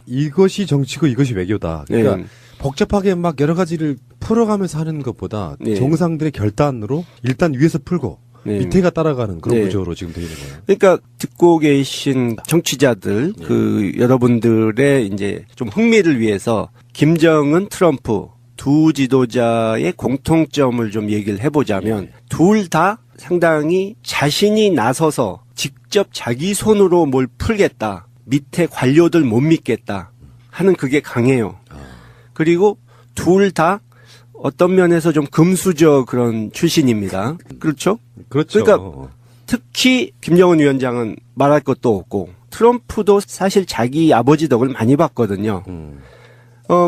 이것이 정치고 이것이 외교다. 그러니까 네. 복잡하게 막 여러 가지를 풀어가면서 하는 것보다 네. 정상들의 결단으로 일단 위에서 풀고 네. 밑에가 따라가는 그런 네. 구조로 지금 되어 있는 거예요. 그러니까 듣고 계신 정치자들, 여러분들의 이제 좀 흥미를 위해서 김정은, 트럼프 두 지도자의 공통점을 좀 얘기를 해보자면 둘 다 상당히 자신이 나서서 직접 자기 손으로 뭘 풀겠다. 밑에 관료들 못 믿겠다 하는 그게 강해요. 그리고 둘 다 어떤 면에서 좀 금수저 그런 출신입니다. 그렇죠? 그렇죠. 그러니까 특히 김정은 위원장은 말할 것도 없고 트럼프도 사실 자기 아버지 덕을 많이 봤거든요.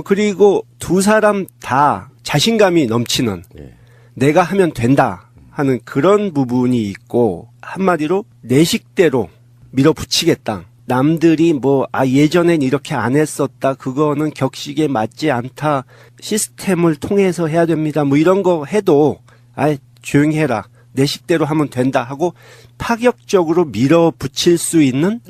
그리고 두 사람 다 자신감이 넘치는 예. 내가 하면 된다 하는 그런 부분이 있고 한마디로 내 식대로 밀어붙이겠다. 남들이 예전엔 이렇게 안 했었다. 그거는 격식에 맞지 않다. 시스템을 통해서 해야 됩니다. 이런 거 해도, 조용히 해라. 내 식대로 하면 된다. 하고 파격적으로 밀어붙일 수 있는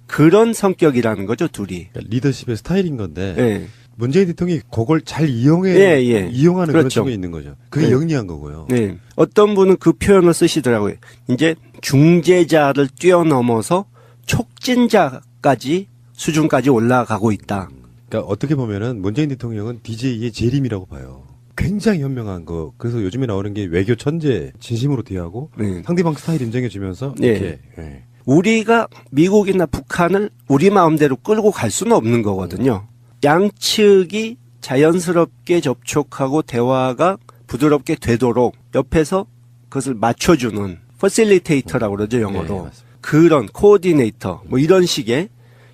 그런 성격이라는 거죠, 둘이. 그러니까 리더십의 스타일인 건데. 예. 문재인 대통령이 그걸 잘 이용하는 그런 그렇죠. 쪽에 있는 거죠. 그게 네. 영리한 거고요. 네. 어떤 분은 그 표현을 쓰시더라고요. 이제 중재자를 뛰어넘어서 촉진자까지 수준까지 올라가고 있다. 그러니까 어떻게 보면은 문재인 대통령은 DJ의 재림이라고 봐요. 굉장히 현명한 거. 그래서 요즘에 나오는 게 외교 천재 진심으로 대하고 네. 상대방 스타일 인정해주면서 네. 이렇게. 예. 우리가 미국이나 북한을 우리 마음대로 끌고 갈 수는 없는 거거든요. 양측이 자연스럽게 접촉하고 대화가 부드럽게 되도록 옆에서 그것을 맞춰주는 퍼실리테이터라고 그러죠, 영어로. 네, 맞습니다. 그런 코어디네이터 이런 식의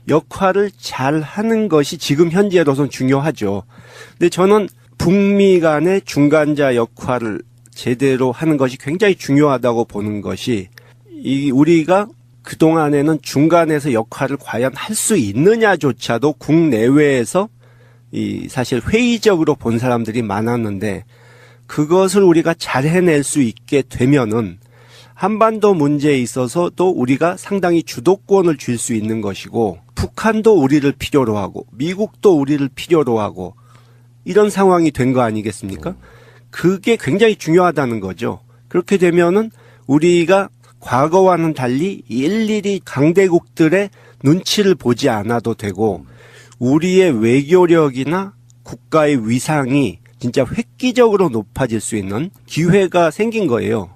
역할을 잘 하는 것이 지금 현재로선 중요하죠. 근데 저는 북미 간의 중간자 역할을 제대로 하는 것이 굉장히 중요하다고 보는 것이 우리가 그동안에는 중간에서 역할을 과연 할 수 있느냐조차도 국내외에서 사실 회의적으로 본 사람들이 많았는데 그것을 우리가 잘 해낼 수 있게 되면은 한반도 문제에 있어서도 우리가 상당히 주도권을 줄 수 있는 것이고 북한도 우리를 필요로 하고 미국도 우리를 필요로 하고 이런 상황이 된 거 아니겠습니까? 그게 굉장히 중요하다는 거죠. 그렇게 되면은 우리가 과거와는 달리 일일이 강대국들의 눈치를 보지 않아도 되고 우리의 외교력이나 국가의 위상이 진짜 획기적으로 높아질 수 있는 기회가 생긴 거예요.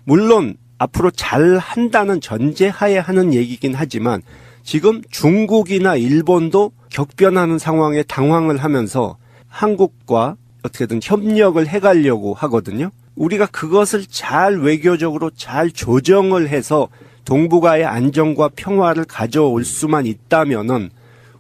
물론 앞으로 잘 한다는 전제하에 하는 얘기긴 하지만 지금 중국이나 일본도 격변하는 상황에 당황을 하면서 한국과 어떻게든 협력을 해가려고 하거든요. 우리가 그것을 잘 외교적으로 잘 조정을 해서 동북아의 안정과 평화를 가져올 수만 있다면은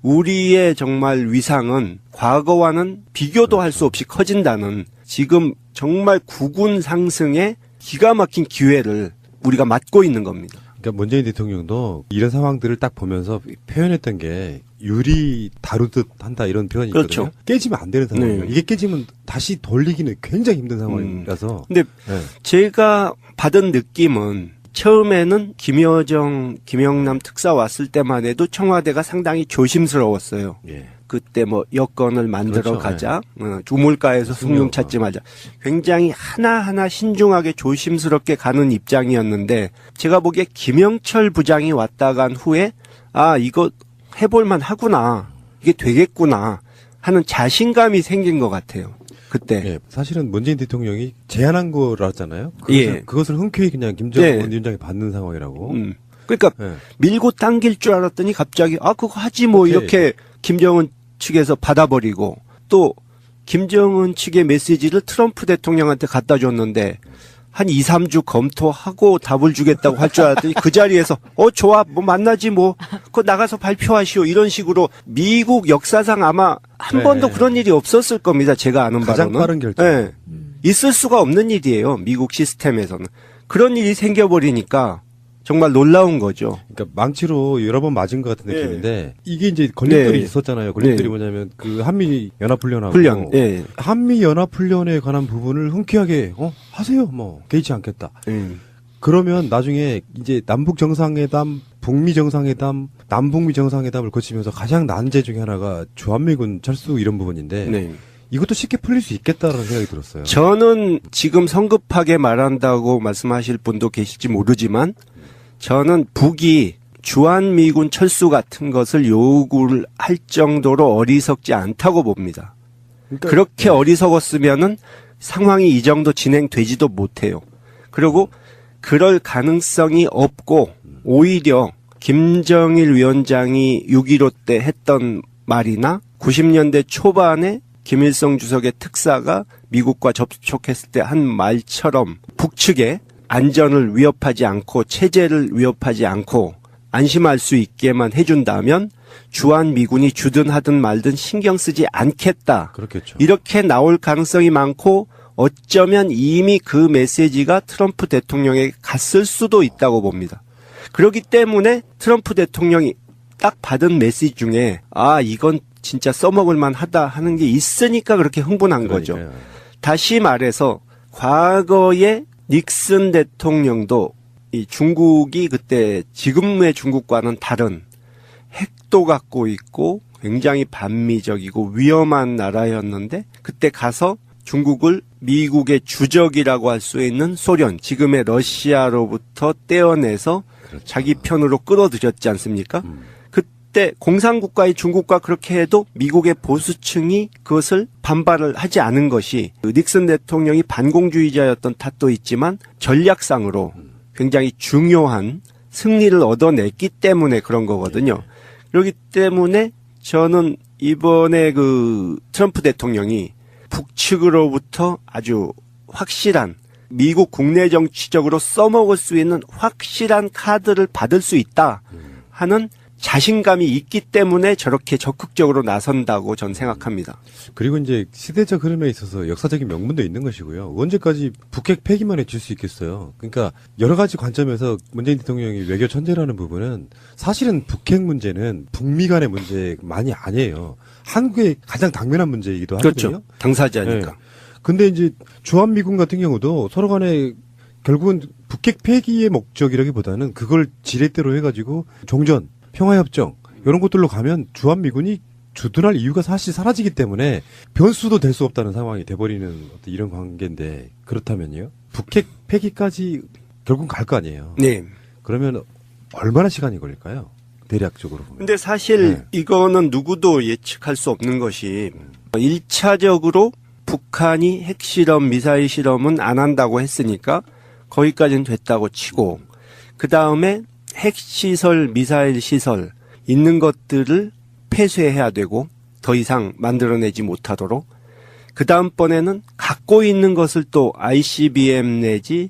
우리의 정말 위상은 과거와는 비교도 할 수 없이 커진다는 지금 정말 국운 상승의 기가 막힌 기회를 우리가 맞고 있는 겁니다. 그러니까 문재인 대통령도 이런 상황들을 딱 보면서 표현했던 게 유리 다루듯 한다 이런 표현이 있거든요. 그렇죠. 깨지면 안 되는 상황이에요. 네. 이게 깨지면 다시 돌리기는 굉장히 힘든 상황이라서. 근데 네. 제가 받은 느낌은 처음에는 김영남 특사 왔을 때만 해도 청와대가 상당히 조심스러웠어요. 예. 그때 여건을 만들어 그렇죠. 가자. 우물가에서 숭늉 찾지 말자. 굉장히 하나하나 신중하게 조심스럽게 가는 입장이었는데 제가 보기에 김영철 부장이 왔다 간 후에 이거 해볼만 하구나. 이게 되겠구나 하는 자신감이 생긴 것 같아요. 그때. 예, 사실은 문재인 대통령이 제안한 거라잖아요. 예. 그것을 흔쾌히 그냥 김정은 네. 위원장이 받는 상황이라고. 그러니까 예. 밀고 당길 줄 알았더니 갑자기 그거 하지 오케이. 이렇게 김정은 측에서 받아버리고 또 김정은 측의 메시지를 트럼프 대통령한테 갖다 줬는데 한 2, 3주 검토하고 답을 주겠다고 할 줄 알았더니 그 자리에서 좋아 만나지 그거 나가서 발표하시오 이런 식으로 미국 역사상 아마 한 네. 번도 그런 일이 없었을 겁니다. 제가 아는 가장 바로는. 빠른 결정. 네. 있을 수가 없는 일이에요. 미국 시스템에서는. 그런 일이 생겨버리니까 정말 놀라운 거죠. 그러니까 망치로 여러 번 맞은 것 같은 네. 느낌인데 이게 이제 걸림돌이 네. 있었잖아요. 걸림돌이 네. 뭐냐면 그 한미 연합훈련하고 훈련. 예. 한미 연합훈련에 관한 부분을 흔쾌하게 하세요. 개의치 않겠다. 그러면 나중에 이제 남북 정상회담, 북미 정상회담, 남북미 정상회담을 거치면서 가장 난제 중에 하나가 주한미군 철수 이런 부분인데 네. 이것도 쉽게 풀릴 수 있겠다라는 생각이 들었어요. 저는 지금 성급하게 말한다고 말씀하실 분도 계실지 모르지만 저는 북이 주한미군 철수 같은 것을 요구를 할 정도로 어리석지 않다고 봅니다. 그러니까 그렇게 어리석었으면은 상황이 이 정도 진행되지도 못해요. 그리고 그럴 가능성이 없고 오히려 김정일 위원장이 6.15 때 했던 말이나 90년대 초반에 김일성 주석의 특사가 미국과 접촉했을 때 한 말처럼 북측의 안전을 위협하지 않고 체제를 위협하지 않고 안심할 수 있게만 해준다면 주한미군이 주든 하든 말든 신경 쓰지 않겠다. 그렇겠죠. 이렇게 나올 가능성이 많고 어쩌면 이미 그 메시지가 트럼프 대통령에게 갔을 수도 있다고 봅니다. 그렇기 때문에 트럼프 대통령이 딱 받은 메시지 중에 이건 진짜 써먹을 만하다 하는 게 있으니까 그렇게 흥분한 거죠. 그러니까요. 다시 말해서 과거에 닉슨 대통령도 이 중국이 그때 지금의 중국과는 다른 핵도 갖고 있고 굉장히 반미적이고 위험한 나라였는데 그때 가서 중국을 미국의 주적이라고 할 수 있는 소련, 지금의 러시아로부터 떼어내서 그렇죠. 자기 편으로 끌어들였지 않습니까? 그때 공산국가의 중국과 그렇게 해도 미국의 보수층이 그것을 반발을 하지 않은 것이 닉슨 대통령이 반공주의자였던 탓도 있지만 전략상으로 굉장히 중요한 승리를 얻어냈기 때문에 그런 거거든요. 그렇기 때문에 저는 이번에 그 트럼프 대통령이 북측으로부터 아주 확실한 미국 국내 정치적으로 써먹을 수 있는 확실한 카드를 받을 수 있다 하는 자신감이 있기 때문에 저렇게 적극적으로 나선다고 전 생각합니다. 그리고 이제 시대적 흐름에 있어서 역사적인 명분도 있는 것이고요. 언제까지 북핵 폐기만 해줄 수 있겠어요. 그러니까 여러 가지 관점에서 문재인 대통령이 외교 천재라는 부분은 사실은 북핵 문제는 북미 간의 문제만이 아니에요. 한국의 가장 당면한 문제이기도 하거든요. 그렇죠. 당사자니까. 네. 근데 이제 주한미군 같은 경우도 서로 간에 결국은 북핵 폐기의 목적이라기보다는 그걸 지렛대로 해가지고 종전, 평화협정 이런 것들로 가면 주한미군이 주둔할 이유가 사실 사라지기 때문에 변수도 될 수 없다는 상황이 돼버리는 어떤 이런 관계인데 그렇다면요. 북핵 폐기까지 결국 갈 거 아니에요. 네. 그러면 얼마나 시간이 걸릴까요? 대략적으로 보면. 근데 사실 네. 이거는 누구도 예측할 수 없는 것이 1차적으로 북한이 핵실험, 미사일 실험은 안 한다고 했으니까 거기까지는 됐다고 치고 그 다음에 핵시설, 미사일 시설 있는 것들을 폐쇄해야 되고 더 이상 만들어내지 못하도록 그 다음번에는 갖고 있는 것을 또 ICBM 내지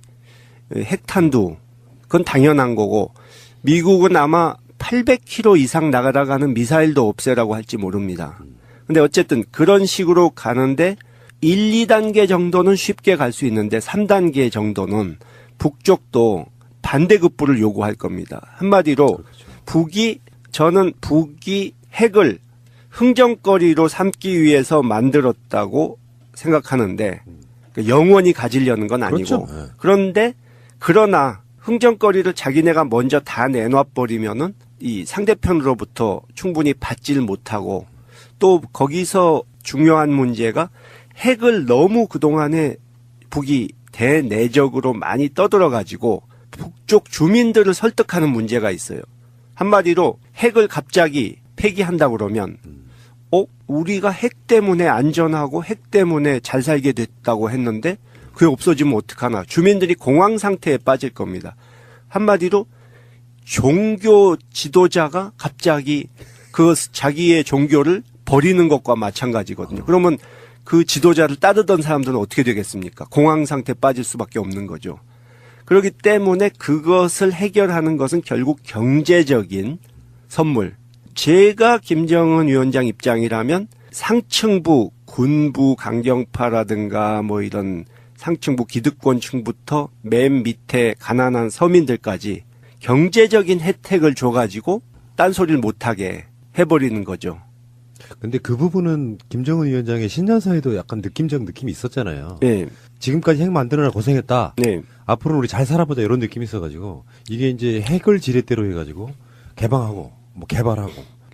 핵탄두 그건 당연한 거고 미국은 아마 800km 이상 나가는 미사일도 없애라고 할지 모릅니다. 근데 어쨌든 그런 식으로 가는데 1, 2단계 정도는 쉽게 갈 수 있는데 3단계 정도는 북쪽도 반대급부를 요구할 겁니다. 한마디로 저는 북이 핵을 흥정거리로 삼기 위해서 만들었다고 생각하는데 영원히 가지려는 건 아니고 그렇죠. 네. 그러나 흥정거리를 자기네가 먼저 다 내놔버리면은 이 상대편으로부터 충분히 받지를 못하고 또 거기서 중요한 문제가 핵을 너무 그동안에 북이 대내적으로 많이 떠들어가지고 북쪽 주민들을 설득하는 문제가 있어요. 한마디로 핵을 갑자기 폐기한다고 그러면 우리가 핵 때문에 안전하고 핵 때문에 잘 살게 됐다고 했는데 그게 없어지면 어떡하나. 주민들이 공황 상태에 빠질 겁니다. 한마디로 종교 지도자가 갑자기 자기의 종교를 버리는 것과 마찬가지거든요. 그러면 그 지도자를 따르던 사람들은 어떻게 되겠습니까? 공황 상태에 빠질 수밖에 없는 거죠. 그렇기 때문에 그것을 해결하는 것은 결국 경제적인 선물. 제가 김정은 위원장 입장이라면 상층부, 군부 강경파라든가 뭐 이런 상층부 기득권층부터 맨 밑에 가난한 서민들까지 경제적인 혜택을 줘가지고 딴소리를 못하게 해버리는 거죠. 근데 그 부분은 김정은 위원장의 신년사에도 약간 느낌적 느낌이 있었잖아요. 네. 지금까지 핵 만드느라 고생했다. 네. 앞으로는 우리 잘 살아보자 이런 느낌이 있어가지고 이게 이제 핵을 지렛대로 해가지고 개방하고 뭐 개발하고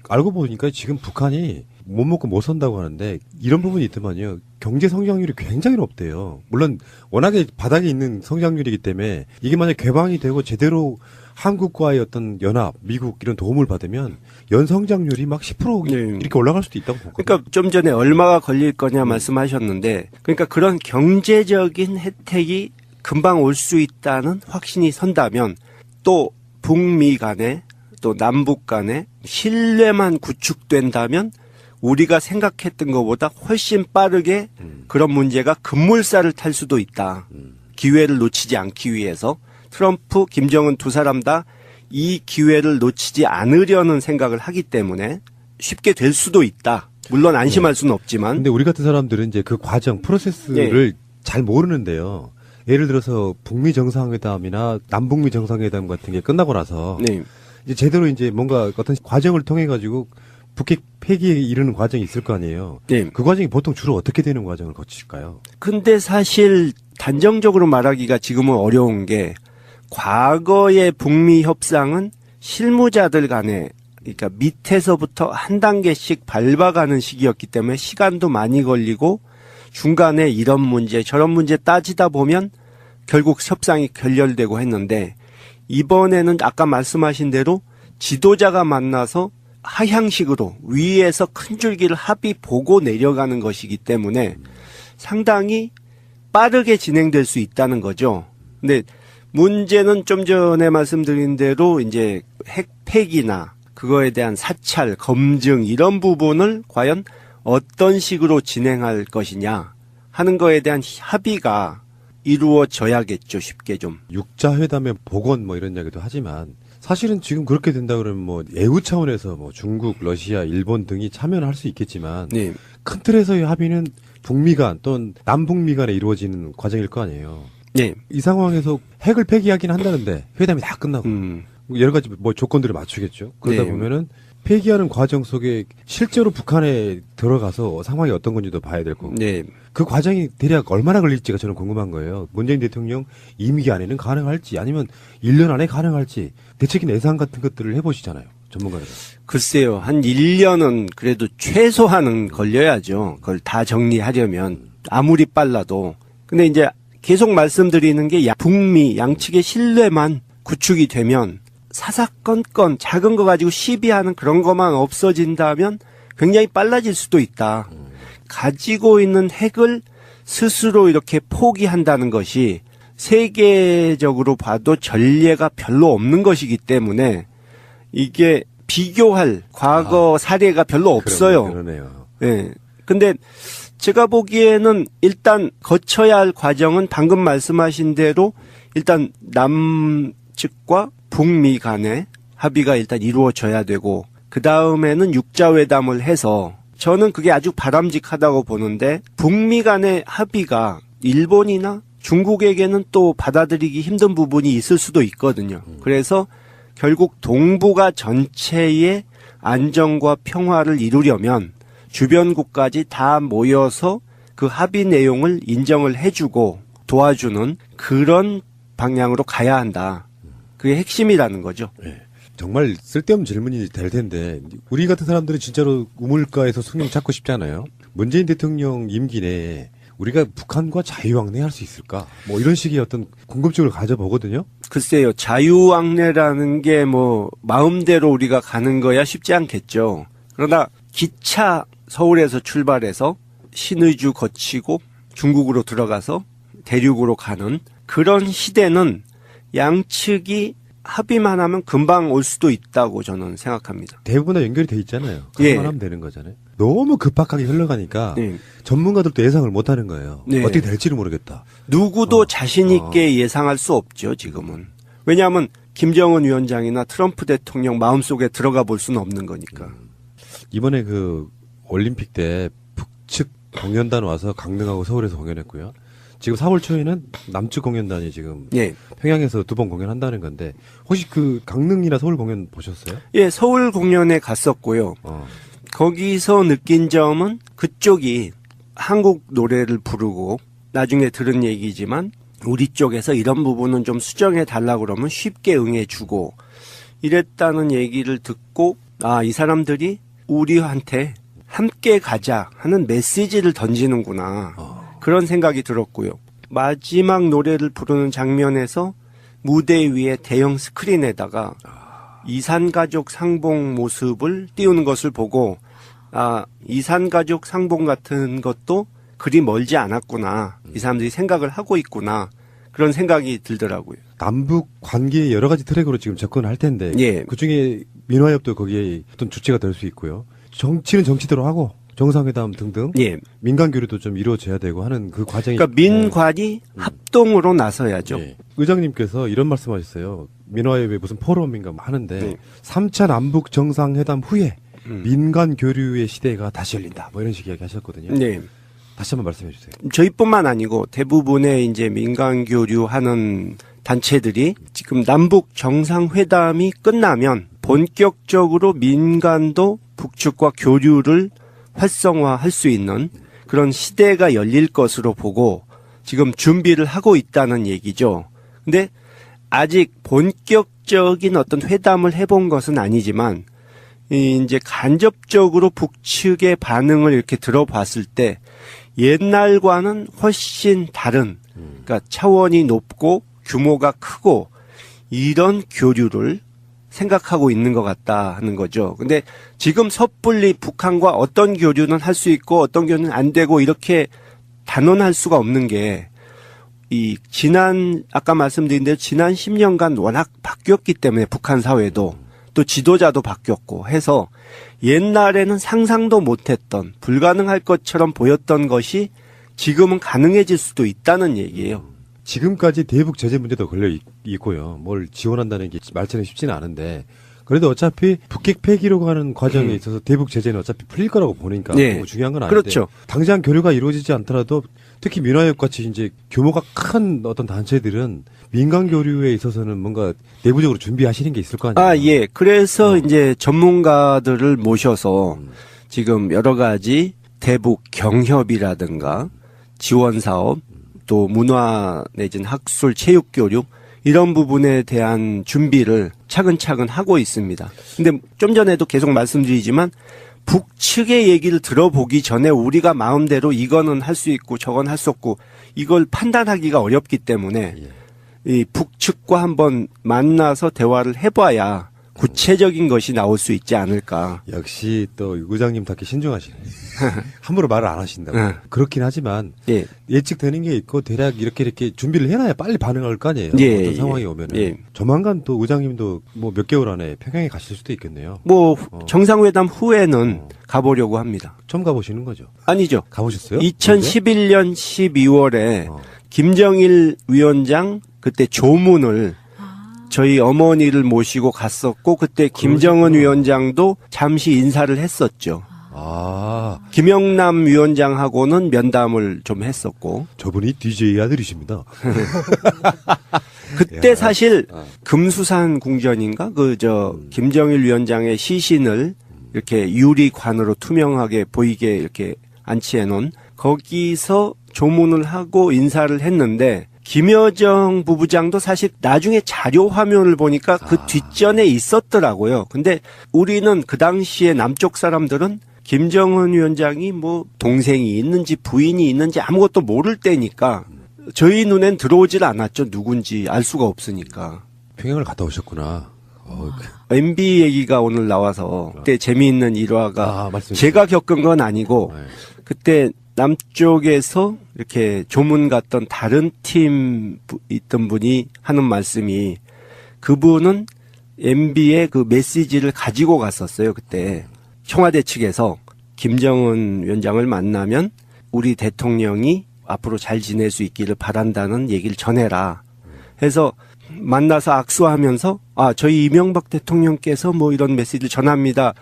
알고 보니까 지금 북한이 못 먹고 못 산다고 하는데 이런 부분이 있더만요. 경제 성장률이 굉장히 높대요. 물론 워낙에 바닥에 있는 성장률이기 때문에 이게 만약 개방이 되고 제대로 한국과의 어떤 연합, 미국 이런 도움을 받으면 연 성장률이 막 10% 네. 이렇게 올라갈 수도 있다고 보거든요. 그러니까 좀 전에 얼마가 걸릴 거냐 말씀하셨는데, 그러니까 그런 경제적인 혜택이 금방 올 수 있다는 확신이 선다면 또 북미 간에 또 남북 간에 신뢰만 구축된다면 우리가 생각했던 것보다 훨씬 빠르게 그런 문제가 급물살을 탈 수도 있다. 기회를 놓치지 않기 위해서 트럼프, 김정은 두 사람 다 이 기회를 놓치지 않으려는 생각을 하기 때문에 쉽게 될 수도 있다. 물론 안심할 수는 없지만. 근데 우리 같은 사람들은 이제 그 과정, 프로세스를 잘 모르는데요. 예를 들어서 북미 정상회담이나 남북미 정상회담 같은 게 끝나고 나서 네. 이제 제대로 이제 뭔가 어떤 과정을 통해 가지고 북핵 폐기에 이르는 과정이 있을 거 아니에요. 네. 그 과정이 보통 주로 어떻게 되는 과정을 거칠까요? 근데 사실 단정적으로 말하기가 지금은 어려운 게 과거의 북미 협상은 실무자들 간에 그러니까 밑에서부터 한 단계씩 밟아가는 시기였기 때문에 시간도 많이 걸리고 중간에 이런 문제 저런 문제 따지다 보면 결국 협상이 결렬되고 했는데 이번에는 아까 말씀하신 대로 지도자가 만나서 하향식으로 위에서 큰 줄기를 합의 보고 내려가는 것이기 때문에 상당히 빠르게 진행될 수 있다는 거죠. 근데 문제는 좀 전에 말씀드린 대로 이제 핵 폐기나 그거에 대한 사찰, 검증 이런 부분을 과연 어떤 식으로 진행할 것이냐 하는 거에 대한 합의가 이루어져야겠죠. 쉽게 좀. 육자 회담의 복원 뭐 이런 이야기도 하지만 사실은 지금 그렇게 된다 그러면 뭐 예우 차원에서 뭐 중국, 러시아, 일본 등이 참여는 할 수 있겠지만 네. 큰 틀에서의 합의는 북미 간 또는 남북미 간에 이루어지는 과정일 거 아니에요. 네. 이 상황에서 핵을 폐기하긴 한다는데 회담이 다 끝나고 여러 가지 뭐 조건들을 맞추겠죠. 그러다 네. 보면은 폐기하는 과정 속에 실제로 북한에 들어가서 상황이 어떤 건지도 봐야 될 거고. 네. 그 과정이 대략 얼마나 걸릴지가 저는 궁금한 거예요. 문재인 대통령 임기 안에는 가능할지 아니면 1년 안에 가능할지 대책인 예상 같은 것들을 해보시잖아요. 전문가들. 글쎄요. 한 1년은 그래도 최소한은 걸려야죠. 그걸 다 정리하려면 아무리 빨라도. 근데 이제 계속 말씀드리는 게 북미 양측의 신뢰만 구축이 되면 사사건건 작은 거 가지고 시비하는 그런 것만 없어진다면 굉장히 빨라질 수도 있다. 가지고 있는 핵을 스스로 이렇게 포기한다는 것이 세계적으로 봐도 전례가 별로 없는 것이기 때문에 이게 비교할 과거 사례가 별로 없어요. 그러네요. 예. 근데 제가 보기에는 일단 거쳐야 할 과정은 방금 말씀하신 대로 일단 남측과 북미 간의 합의가 일단 이루어져야 되고 그 다음에는 육자회담을 해서 저는 그게 아주 바람직하다고 보는데 북미 간의 합의가 일본이나 중국에게는 또 받아들이기 힘든 부분이 있을 수도 있거든요. 그래서 결국 동북아 전체의 안정과 평화를 이루려면 주변국까지 다 모여서 그 합의 내용을 인정을 해주고 도와주는 그런 방향으로 가야 한다. 그게 핵심이라는 거죠. 네. 정말 쓸데없는 질문이 될 텐데 우리 같은 사람들은 진짜로 우물가에서 숭늉 찾고 싶잖아요. 문재인 대통령 임기 내에 우리가 북한과 자유왕래할 수 있을까? 뭐 이런 식의 어떤 궁금증을 가져보거든요. 글쎄요. 자유왕래라는 게 뭐 마음대로 우리가 가는 거야 쉽지 않겠죠. 그러나 기차 서울에서 출발해서 신의주 거치고 중국으로 들어가서 대륙으로 가는 그런 시대는 양측이 합의만 하면 금방 올 수도 있다고 저는 생각합니다. 대부분 다 연결이 돼 있잖아요. 그것만 예. 하면 되는 거잖아요. 너무 급박하게 흘러가니까 네. 전문가들도 예상을 못하는 거예요. 네. 어떻게 될지를 모르겠다. 누구도 자신 있게 예상할 수 없죠, 지금은. 왜냐하면 김정은 위원장이나 트럼프 대통령 마음속에 들어가 볼 수는 없는 거니까. 이번에 그 올림픽 때 북측 공연단 와서 강릉하고 서울에서 공연했고요. 지금 4월 초에는 남측 공연단이 지금 예. 평양에서 2번 공연한다는 건데 혹시 그 강릉이나 서울 공연 보셨어요? 예, 서울 공연에 갔었고요. 거기서 느낀 점은 그쪽이 한국 노래를 부르고 나중에 들은 얘기지만 우리 쪽에서 이런 부분은 좀 수정해 달라고 그러면 쉽게 응해주고 이랬다는 얘기를 듣고 이 사람들이 우리한테 함께 가자 하는 메시지를 던지는구나. 그런 생각이 들었고요. 마지막 노래를 부르는 장면에서 무대 위에 대형 스크린에다가 이산가족 상봉 모습을 띄우는 것을 보고 이산가족 상봉 같은 것도 그리 멀지 않았구나. 이 사람들이 생각을 하고 있구나. 그런 생각이 들더라고요. 남북 관계의 여러 가지 트랙으로 지금 접근할 텐데 예. 그중에 민화협도 거기에 어떤 주체가 될 수 있고요. 정치는 정치대로 하고 정상회담 등등 예. 민간 교류도 좀 이루어져야 되고 하는 그 과정이 그러니까 민관이 합동으로 나서야죠. 예. 의장님께서 이런 말씀하셨어요. 민화협의 무슨 포럼인가 뭐 하는데 네. 3차 남북 정상회담 후에 민간 교류의 시대가 다시 열린다. 뭐 이런 식 이야기 하셨거든요. 네. 다시 한번 말씀해 주세요. 저희뿐만 아니고 대부분의 이제 민간 교류하는 단체들이 지금 남북 정상회담이 끝나면 본격적으로 민간도 북측과 교류를 활성화할 수 있는 그런 시대가 열릴 것으로 보고 지금 준비를 하고 있다는 얘기죠. 근데 아직 본격적인 어떤 회담을 해본 것은 아니지만 이제 간접적으로 북측의 반응을 이렇게 들어봤을 때 옛날과는 훨씬 다른, 그러니까 차원이 높고 규모가 크고 이런 교류를 생각하고 있는 것 같다 하는 거죠. 근데 지금 섣불리 북한과 어떤 교류는 할 수 있고 어떤 교류는 안 되고 이렇게 단언할 수가 없는 게 아까 말씀드린 대로 지난 10년간 워낙 바뀌었기 때문에 북한 사회도 또 지도자도 바뀌었고 해서 옛날에는 상상도 못했던 불가능할 것처럼 보였던 것이 지금은 가능해질 수도 있다는 얘기예요. 지금까지 대북 제재 문제도 걸려 있고요. 뭘 지원한다는 게 말처럼 쉽지는 않은데 그래도 어차피 북핵 폐기로 가는 과정에 있어서 대북 제재는 어차피 풀릴 거라고 보니까 네. 너무 중요한 건 아닌데 그렇죠. 당장 교류가 이루어지지 않더라도 특히 민화협 같이 이제 규모가 큰 어떤 단체들은 민간 교류에 있어서는 뭔가 내부적으로 준비하시는 게 있을 거 아니에요. 예. 그래서 이제 전문가들을 모셔서 지금 여러 가지 대북 경협이라든가 지원 사업 또 문화 내지는 학술 체육 교류 이런 부분에 대한 준비를 차근차근 하고 있습니다. 근데 좀 전에도 계속 말씀드리지만 북측의 얘기를 들어보기 전에 우리가 마음대로 이거는 할 수 있고 저건 할 수 없고 이걸 판단하기가 어렵기 때문에 이 북측과 한번 만나서 대화를 해봐야 구체적인 것이 나올 수 있지 않을까. 역시 또 의장님답게 신중하시네. 함부로 말을 안 하신다고. 그렇긴 하지만 예. 예측되는 게 있고 대략 이렇게 준비를 해놔야 빨리 반응할 거 아니에요. 예, 어떤 상황이 오면은. 예. 조만간 또 의장님도 뭐 몇 개월 안에 평양에 가실 수도 있겠네요. 뭐 정상회담 후에는 가보려고 합니다. 처음 가보시는 거죠? 아니죠. 가보셨어요? 2011년 12월에 김정일 위원장 그때 조문을 저희 어머니를 모시고 갔었고 그때 김정은 위원장도 잠시 인사를 했었죠. 김영남 위원장하고는 면담을 좀 했었고. 저분이 DJ 아들이십니다. 그때 사실 금수산 궁전인가 김정일 위원장의 시신을 이렇게 유리관으로 투명하게 보이게 이렇게 안치해 놓은 거기서 조문을 하고 인사를 했는데 김여정 부부장도 사실 나중에 자료 화면을 보니까 그 뒷전에 있었더라고요. 근데 우리는 그 당시에 남쪽 사람들은 김정은 위원장이 뭐 동생이 있는지 부인이 있는지 아무것도 모를 때니까 저희 눈엔 들어오질 않았죠. 누군지 알 수가 없으니까. 평양을 갔다 오셨구나. MB 얘기가 오늘 나와서 그때 재미있는 일화가 말씀해 제가 겪은 건 아니고 그때 남쪽에서 이렇게 조문 갔던 다른 팀 있던 분이 하는 말씀이 그분은 MB의 그 메시지를 가지고 갔었어요. 그때 청와대 측에서 김정은 위원장을 만나면 우리 대통령이 앞으로 잘 지낼 수 있기를 바란다는 얘기를 전해라. 해서 만나서 악수하면서 저희 이명박 대통령께서 뭐 이런 메시지를 전합니다.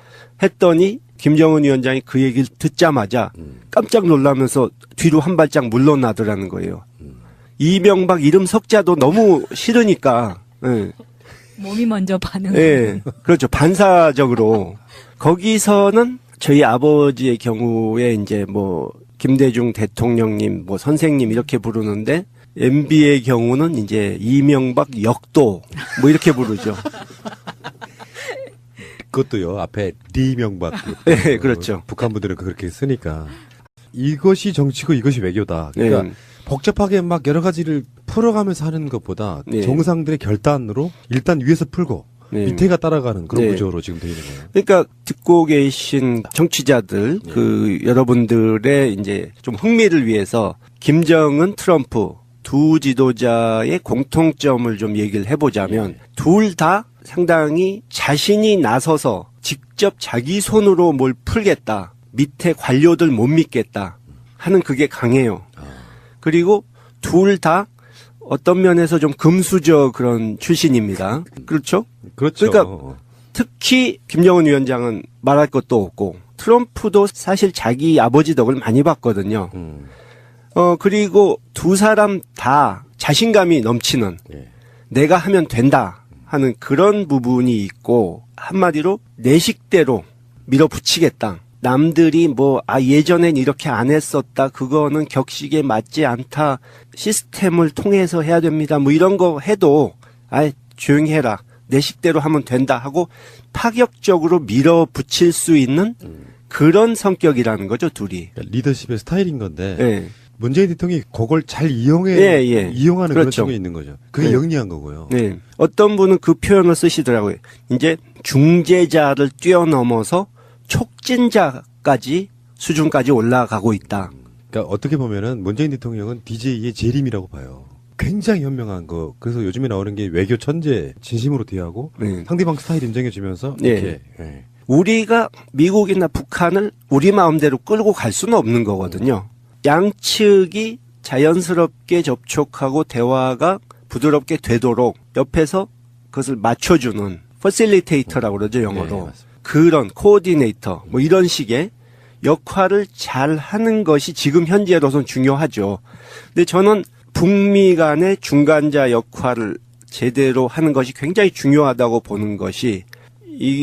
했더니 김정은 위원장이 그 얘기를 듣자마자 깜짝 놀라면서 뒤로 한 발짝 물러나더라는 거예요. 이명박 이름 석자도 너무 싫으니까. 예. 몸이 먼저 반응하는. 예. 그렇죠. 반사적으로. 거기서는 저희 아버지의 경우에 이제 뭐 김대중 대통령님, 뭐 선생님 이렇게 부르는데 MB의 경우는 이제 이명박 역도 뭐 이렇게 부르죠. 그것도요. 앞에 리명박. 네, 그렇죠. 북한 분들은 그렇게 쓰니까 이것이 정치고 이것이 외교다. 그러니까 네. 복잡하게 막 여러 가지를 풀어가면서 하는 것보다 네. 정상들의 결단으로 일단 위에서 풀고 네. 밑에가 따라가는 그런 네. 구조로 지금 되어 있는 거예요. 그러니까 듣고 계신 정치자들, 그 여러분들의 이제 좀 흥미를 위해서 김정은, 트럼프 두 지도자의 공통점을 좀 얘기를 해보자면 둘 다 상당히 자신이 나서서 직접 자기 손으로 뭘 풀겠다. 밑에 관료들 못 믿겠다 하는 그게 강해요. 그리고 둘 다 어떤 면에서 좀 금수저 그런 출신입니다. 그렇죠? 그렇죠. 그러니까 특히 김정은 위원장은 말할 것도 없고 트럼프도 사실 자기 아버지 덕을 많이 봤거든요. 그리고 두 사람 다 자신감이 넘치는 예. 내가 하면 된다 하는 그런 부분이 있고 한마디로 내 식대로 밀어붙이겠다. 남들이 뭐 예전엔 이렇게 안 했었다. 그거는 격식에 맞지 않다. 시스템을 통해서 해야 됩니다. 뭐 이런 거 해도 조용히 해라. 내 식대로 하면 된다 하고 파격적으로 밀어붙일 수 있는 그런 성격이라는 거죠, 둘이. 그러니까 리더십의 스타일인 건데 예. 문재인 대통령이 그걸 잘 이용하는 그런 그렇죠. 측면이 있는 거죠. 그게 네. 영리한 거고요. 네. 어떤 분은 그 표현을 쓰시더라고요. 이제 중재자를 뛰어넘어서 촉진자까지 수준까지 올라가고 있다. 그러니까 어떻게 보면은 문재인 대통령은 DJ의 재림이라고 봐요. 굉장히 현명한 거. 그래서 요즘에 나오는 게 외교 천재 진심으로 대하고 네. 상대방 스타일 인정해주면서 네. 이렇게 예. 우리가 미국이나 북한을 우리 마음대로 끌고 갈 수는 없는 거거든요. 양측이 자연스럽게 접촉하고 대화가 부드럽게 되도록 옆에서 그것을 맞춰주는 퍼실리테이터라고 그러죠, 영어로. 네, 맞습니다. 그런 코어디네이터 뭐 이런 식의 역할을 잘 하는 것이 지금 현재로선 중요하죠. 근데 저는 북미 간의 중간자 역할을 제대로 하는 것이 굉장히 중요하다고 보는 것이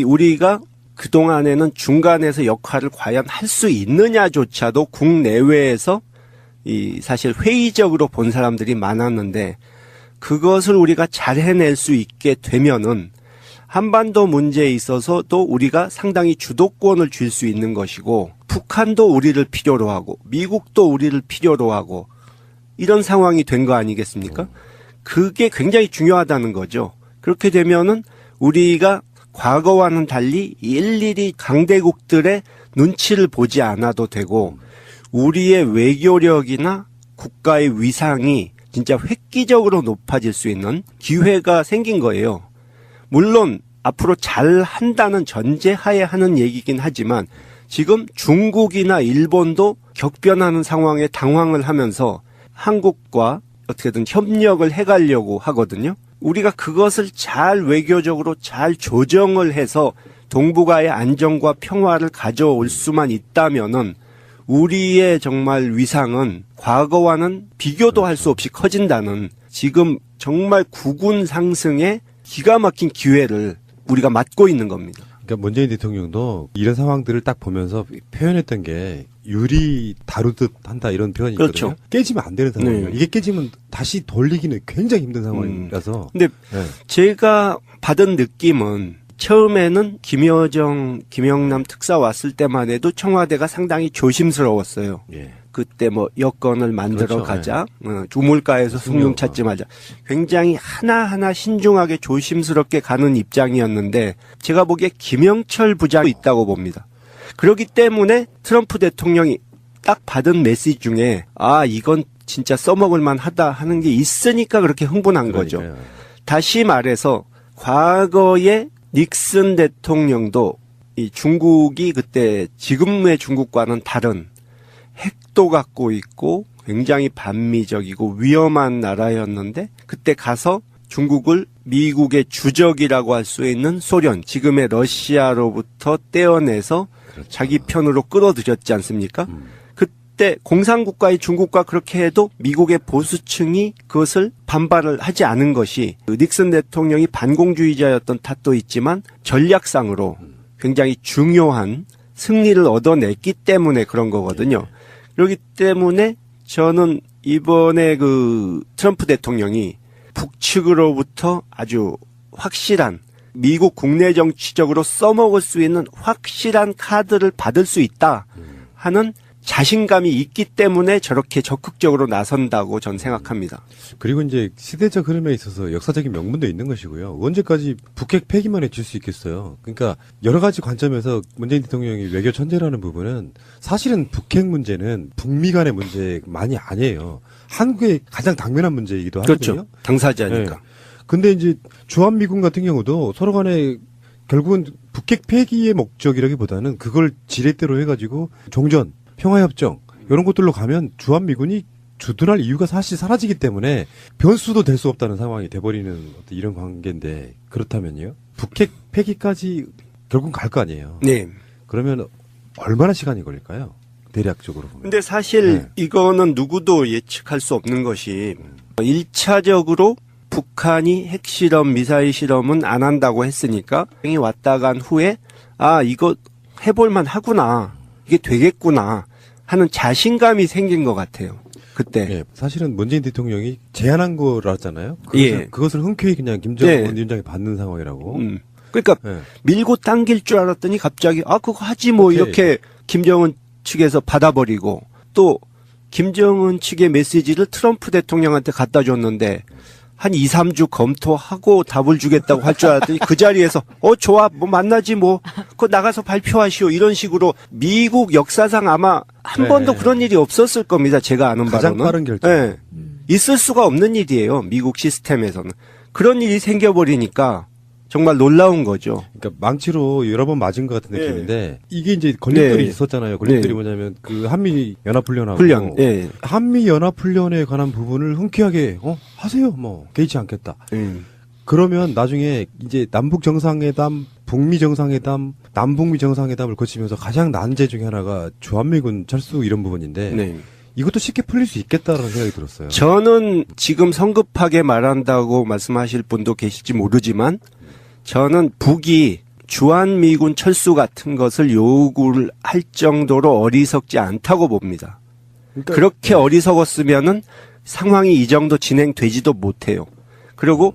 우리가 그동안에는 중간에서 역할을 과연 할 수 있느냐조차도 국내외에서 사실 회의적으로 본 사람들이 많았는데 그것을 우리가 잘 해낼 수 있게 되면은 한반도 문제에 있어서도 우리가 상당히 주도권을 줄 수 있는 것이고 북한도 우리를 필요로 하고 미국도 우리를 필요로 하고 이런 상황이 된 거 아니겠습니까? 그게 굉장히 중요하다는 거죠. 그렇게 되면은 우리가 과거와는 달리 일일이 강대국들의 눈치를 보지 않아도 되고 우리의 외교력이나 국가의 위상이 진짜 획기적으로 높아질 수 있는 기회가 생긴 거예요. 물론 앞으로 잘 한다는 전제하에 하는 얘기긴 하지만 지금 중국이나 일본도 격변하는 상황에 당황을 하면서 한국과 어떻게든 협력을 해가려고 하거든요. 우리가 그것을 잘 외교적으로 잘 조정을 해서 동북아의 안정과 평화를 가져올 수만 있다면은 우리의 정말 위상은 과거와는 비교도 할 수 없이 커진다는 지금 정말 국운 상승의 기가 막힌 기회를 우리가 맞고 있는 겁니다. 그러니까 문재인 대통령도 이런 상황들을 딱 보면서 표현했던 게 유리 다루듯 한다 이런 표현이 있거든요. 그렇죠. 깨지면 안 되는 상황이에요. 네. 이게 깨지면 다시 돌리기는 굉장히 힘든 상황이라서. 근데 네. 제가 받은 느낌은 처음에는 김여정, 김영남 특사 왔을 때만 해도 청와대가 상당히 조심스러웠어요. 예. 그때 뭐 여건을 만들어 그렇죠. 가자. 우물가에서 숭늉 찾지 말자. 굉장히 하나하나 신중하게 조심스럽게 가는 입장이었는데 제가 보기에 김영철 부장이 있다고 봅니다. 그렇기 때문에 트럼프 대통령이 딱 받은 메시지 중에 이건 진짜 써먹을 만하다 하는 게 있으니까 그렇게 흥분한 거죠. 그러니까요. 다시 말해서 과거에 닉슨 대통령도 이 중국이 그때 지금의 중국과는 다른 핵도 갖고 있고 굉장히 반미적이고 위험한 나라였는데 그때 가서 중국을 미국의 주적이라고 할 수 있는 소련, 지금의 러시아로부터 떼어내서 그렇죠. 자기 편으로 끌어들였지 않습니까? 그때 공산국가의 중국과 그렇게 해도 미국의 보수층이 그것을 반발을 하지 않은 것이 닉슨 대통령이 반공주의자였던 탓도 있지만 전략상으로 굉장히 중요한 승리를 얻어냈기 때문에 그런 거거든요. 그렇기 때문에 저는 이번에 그 트럼프 대통령이 북측으로부터 아주 확실한 미국 국내 정치적으로 써먹을 수 있는 확실한 카드를 받을 수 있다 하는 자신감이 있기 때문에 저렇게 적극적으로 나선다고 전 생각합니다. 그리고 이제 시대적 흐름에 있어서 역사적인 명분도 있는 것이고요. 언제까지 북핵 폐기만 해줄 수 있겠어요. 그러니까 여러 가지 관점에서 문재인 대통령이 외교 천재라는 부분은 사실은 북핵 문제는 북미 간의 문제만이 아니에요. 한국의 가장 당면한 문제이기도 하거든요. 그렇죠. 당사자니까. 네. 근데 이제 주한미군 같은 경우도 서로 간에 결국은 북핵 폐기의 목적이라기보다는 그걸 지렛대로 해가지고 종전, 평화협정 이런 것들로 가면 주한미군이 주둔할 이유가 사실 사라지기 때문에 변수도 될 수 없다는 상황이 돼버리는 어떤 이런 관계인데 그렇다면요. 북핵 폐기까지 결국은 갈 거 아니에요. 네. 그러면 얼마나 시간이 걸릴까요? 대략적으로 보면. 근데 사실 네. 이거는 누구도 예측할 수 없는 것이 1차적으로 북한이 핵실험, 미사일 실험은 안 한다고 했으니까 이 왔다 간 후에 아 이거 해볼만 하구나. 이게 되겠구나 하는 자신감이 생긴 것 같아요. 그때. 예, 사실은 문재인 대통령이 제안한 거라잖아요. 예. 그것을 흔쾌히 그냥 김정은 네. 위원장이 받는 상황이라고. 그러니까 예. 밀고 당길 줄 알았더니 갑자기 아 그거 하지 뭐 오케이. 이렇게 김정은 측에서 받아버리고 또 김정은 측의 메시지를 트럼프 대통령한테 갖다 줬는데 한 2, 3주 검토하고 답을 주겠다고 할 줄 알았더니 그 자리에서 좋아 뭐 만나지 뭐 그거 나가서 발표하시오 이런 식으로 미국 역사상 아마 한 네. 번도 그런 일이 없었을 겁니다. 제가 아는 가장 바로는. 빠른 결정. 네. 있을 수가 없는 일이에요. 미국 시스템에서는. 그런 일이 생겨버리니까 정말 놀라운 거죠. 그러니까 망치로 여러 번 맞은 것 같은 네. 느낌인데 이게 이제 걸림돌이 네. 있었잖아요. 걸림돌이 네. 뭐냐면 그 한미 연합훈련하고 훈련. 예. 한미 연합훈련에 관한 부분을 흔쾌하게 하세요. 뭐 개의치 않겠다. 음. 그러면 나중에 이제 남북 정상회담, 북미 정상회담, 남북미 정상회담을 거치면서 가장 난제 중에 하나가 주한미군 철수 이런 부분인데 네. 이것도 쉽게 풀릴 수 있겠다라는 생각이 들었어요. 저는 지금 성급하게 말한다고 말씀하실 분도 계실지 모르지만 저는 북이 주한미군 철수 같은 것을 요구를 할 정도로 어리석지 않다고 봅니다. 그러니까 그렇게 어리석었으면은 상황이 이 정도 진행되지도 못해요. 그리고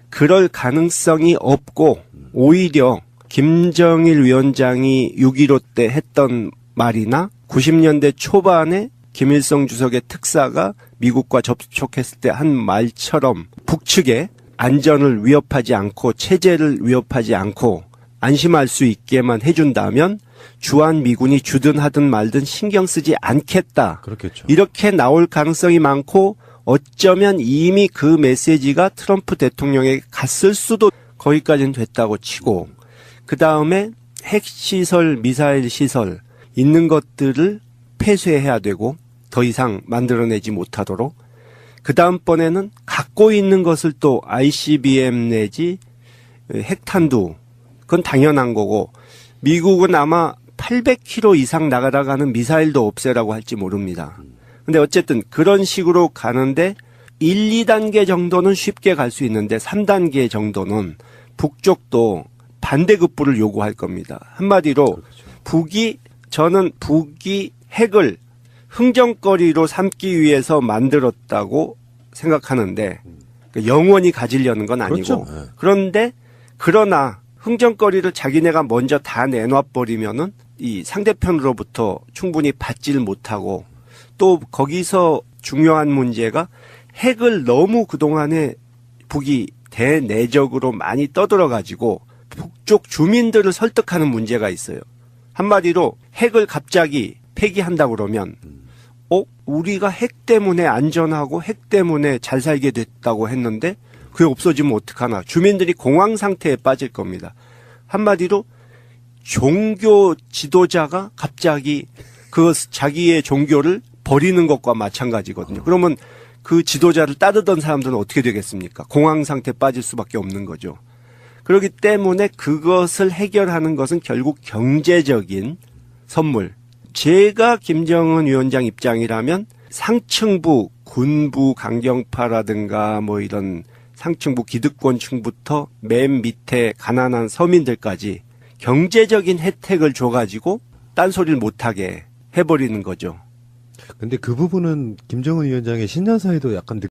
그럴 가능성이 없고 오히려 김정일 위원장이 6.15 때 했던 말이나 90년대 초반에 김일성 주석의 특사가 미국과 접촉했을 때 한 말처럼 북측의 안전을 위협하지 않고 체제를 위협하지 않고 안심할 수 있게만 해준다면 주한미군이 주든 말든 신경 쓰지 않겠다. 그렇겠죠. 이렇게 나올 가능성이 많고 어쩌면 이미 그 메시지가 트럼프 대통령에게 갔을 수도 거기까지는 됐다고 치고 그 다음에 핵시설, 미사일 시설 있는 것들을 폐쇄해야 되고 더 이상 만들어내지 못하도록 그 다음번에는 갖고 있는 것을 또 ICBM 내지 핵탄두 그건 당연한 거고 미국은 아마 800km 이상 나가다가는 미사일도 없애라고 할지 모릅니다. 근데 어쨌든 그런 식으로 가는데 1, 2단계 정도는 쉽게 갈 수 있는데 3단계 정도는 북쪽도 반대급부를 요구할 겁니다. 한마디로 저는 북이 핵을 흥정거리로 삼기 위해서 만들었다고 생각하는데 영원히 가지려는 건 아니고 그렇죠. 네. 그러나 흥정거리를 자기네가 먼저 다 내놔버리면은 이 상대편으로부터 충분히 받지를 못하고 또 거기서 중요한 문제가 핵을 너무 그동안에 북이 대내적으로 많이 떠들어가지고 북쪽 주민들을 설득하는 문제가 있어요. 한마디로 핵을 갑자기 폐기한다고 그러면 우리가 핵 때문에 안전하고 핵 때문에 잘 살게 됐다고 했는데 그게 없어지면 어떡하나. 주민들이 공황 상태에 빠질 겁니다. 한마디로 종교 지도자가 갑자기 자기의 종교를 버리는 것과 마찬가지거든요. 그러면 그 지도자를 따르던 사람들은 어떻게 되겠습니까? 공황 상태에 빠질 수밖에 없는 거죠. 그렇기 때문에 그것을 해결하는 것은 결국 경제적인 선물. 제가 김정은 위원장 입장이라면 상층부, 군부 강경파라든가 뭐 이런 상층부 기득권층부터 맨 밑에 가난한 서민들까지 경제적인 혜택을 줘가지고 딴소리를 못하게 해버리는 거죠. 근데 그 부분은 김정은 위원장의 신년사에도 약간